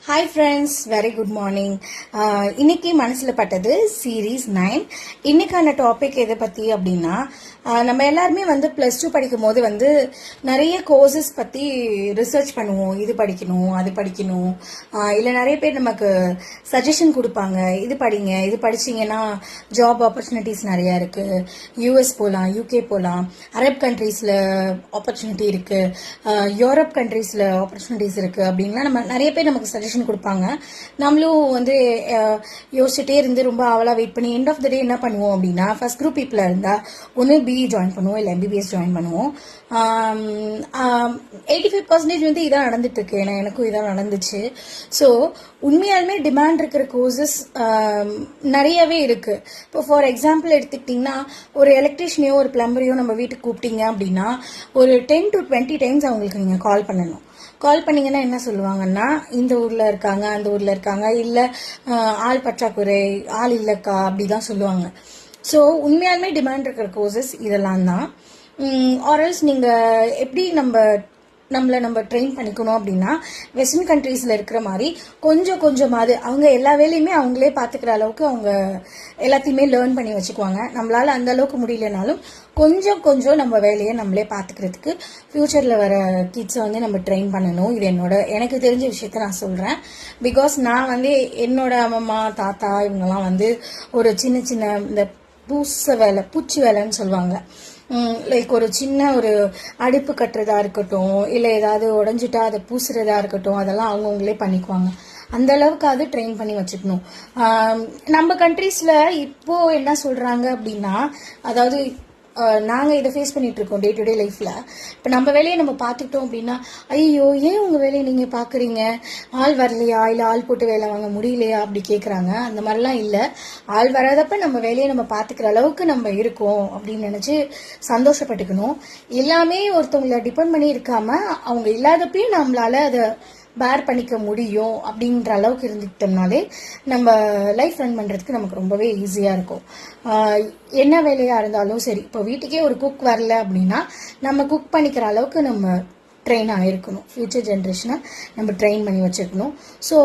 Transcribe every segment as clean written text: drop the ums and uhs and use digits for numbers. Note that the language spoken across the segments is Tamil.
Hi friends, very good morning. இன்னைக்கு மனசில் பட்டது சீரீஸ் 9. இன்னைக்கான டாபிக் எதை பற்றி அப்படின்னா, நம்ம எல்லாருமே வந்து +2 படிக்கும் போது வந்து நிறைய கோர்சஸ் பற்றி ரிசர்ச் பண்ணுவோம். இது படிக்கணும், அது படிக்கணும், இல்லை நிறைய பேர் நமக்கு சஜஷன் கொடுப்பாங்க. இது படிங்க, இது படிச்சிங்கன்னா ஜாப் ஆப்பர்ச்சுனிட்டிஸ் நிறையா இருக்குது, யூஎஸ் போகலாம், யூகே போகலாம், அரப் கண்ட்ரீஸில் ஆப்பர்ச்சுனிட்டி இருக்குது, யூரோப் கண்ட்ரீஸில் ஆப்பர்ச்சுனிட்டிஸ் இருக்குது அப்படின்லாம் நம்ம நிறைய பேர் நமக்கு சஜஷன் கொடுப்பாங்க. நம்மளும் வந்து யோசிச்சுட்டே இருந்து ரொம்ப ஆவலாக வெயிட் பண்ணி எண்ட் ஆஃப் த டே என்ன பண்ணுவோம் அப்படின்னா, ஃபர்ஸ்ட் குரூப் பீப்புளாக இருந்தால் ஒன்று பிஇ ஜாயின் பண்ணுவோம், இல்லை எம்பிபிஎஸ் ஜாயின் பண்ணுவோம். 85% வந்து இதான் நடந்துட்டு இருக்கு. ஏன்னா எனக்கும் இதான் நடந்துச்சு. ஸோ உண்மையாலுமே டிமாண்ட் இருக்கிற கோர்சஸ் நிறையவே இருக்கு. இப்போ ஃபார் எக்ஸாம்பிள் எடுத்துக்கிட்டிங்கன்னா, ஒரு எலக்ட்ரிஷியனையோ ஒரு பிளம்பரையோ நம்ம வீட்டுக்கு கூப்பிட்டீங்க அப்படின்னா ஒரு 10 to 20 டைம்ஸ் அவங்களுக்கு நீங்கள் கால் பண்ணணும். கால் பண்ணிங்கன்னா என்ன சொல்லுவாங்கன்னா, இந்த ஊரில் இருக்காங்க, அந்த ஊரில் இருக்காங்க, இல்லை ஆள் பற்றாக்குறை, ஆள் இல்லைக்கா, அப்படி தான் சொல்லுவாங்க. ஸோ உண்மையாலுமே டிமாண்ட் இருக்கிற கோர்சஸ் இதெல்லாம் தான். ஆர்எல்ஸ் நீங்கள் எப்படி நம்மளை ட்ரெயின் பண்ணிக்கணும் அப்படின்னா, வெஸ்டர்ன் கண்ட்ரீஸில் இருக்கிற மாதிரி கொஞ்சம் கொஞ்சமாவது அவங்க எல்லா வேலையுமே அவங்களே பார்த்துக்கிற அளவுக்கு அவங்க எல்லாத்தையுமே லேர்ன் பண்ணி வச்சுக்குவாங்க. நம்மளால அந்த அளவுக்கு முடியலனாலும் கொஞ்சம் கொஞ்சம் நம்ம வேலையை நம்மளே பார்த்துக்கிறதுக்கு ஃப்யூச்சரில் வர கிட்ஸை வந்து நம்ம ட்ரெயின் பண்ணணும். இது எனக்கு தெரிஞ்ச விஷயத்த நான் சொல்கிறேன். பிகாஸ் நான் வந்து என்னோட அம்மா தாத்தா இவங்கெல்லாம் வந்து ஒரு சின்ன சின்ன இந்த பூச்சி வேலைன்னு சொல்லுவாங்க. லைக் ஒரு சின்ன ஒரு அடுப்பு கட்டுறதா இருக்கட்டும், இல்லை ஏதாவது உடஞ்சிட்டா அதை பூசுறதா இருக்கட்டும், அதெல்லாம் அவங்கவுங்களே பண்ணிக்குவாங்க. அந்த அளவுக்கு அது ட்ரெயின் பண்ணி வச்சுக்கணும். நம்ம கண்ட்ரீஸில் இப்போ என்ன சொல்கிறாங்க அப்படின்னா, அதாவது நாங்கள் இதை ஃபேஸ் பண்ணிட்டு இருக்கோம் டே டு டே லைஃப்பில். இப்போ நம்ம வேலையை நம்ம பார்த்துக்கிட்டோம் அப்படின்னா, ஐயோ ஏன் உங்கள் வேலையை நீங்கள் பார்க்குறீங்க, ஆள் வரலையா, இல்லை ஆள் போட்டு வேலை வாங்க முடியலையா அப்படி கேட்குறாங்க. அந்த மாதிரிலாம் இல்லை. ஆள் வராதப்ப நம்ம வேலையை நம்ம பார்த்துக்கிற அளவுக்கு நம்ம இருக்கோம் அப்படின்னு நினச்சி சந்தோஷப்பட்டுக்கணும். எல்லாமே ஒருத்தவங்களை டிபெண்ட் பண்ணி இருக்காம அவங்க இல்லாதப்பையும் நம்மளால அதை பேர் பண்ணிக்க முடியும் அப்படின்ற அளவுக்கு இருந்துக்கிட்டோம்னாலே நம்ம லைஃப் ரன் பண்ணுறதுக்கு நமக்கு ரொம்பவே ஈஸியாக இருக்கும். என்ன வேலையாக இருந்தாலும் சரி, இப்போ வீட்டுக்கே ஒரு குக் வரல அப்படின்னா நம்ம குக் பண்ணிக்கிற அளவுக்கு நம்ம ட்ரெயின் ஆகிருக்கணும். ஃப்யூச்சர் ஜென்ரேஷனை நம்ம ட்ரெயின் பண்ணி வச்சுருக்கணும். ஸோ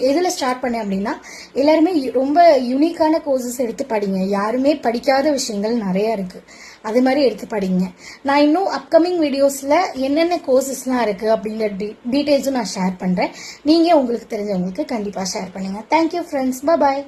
எதில் ஸ்டார்ட் பண்ணேன் அப்படின்னா, எல்லாருமே ரொம்ப யூனிக்கான கோர்சஸ் எடுத்து படிங்க. யாருமே படிக்காத விஷயங்கள் நிறையா இருக்குது, அது மாதிரி எடுத்து படிங்க. நான் இன்னும் அப்கமிங் வீடியோஸில் என்னென்ன கோர்சஸ்லாம் இருக்குது அப்படிங்கிற டீட்டெயில்ஸும் நான் ஷேர் பண்ணுறேன். நீங்கள் உங்களுக்கு தெரிஞ்சவங்களுக்கு கண்டிப்பாக ஷேர் பண்ணுங்கள். தேங்க்யூ ஃப்ரெண்ட்ஸ், பாய்.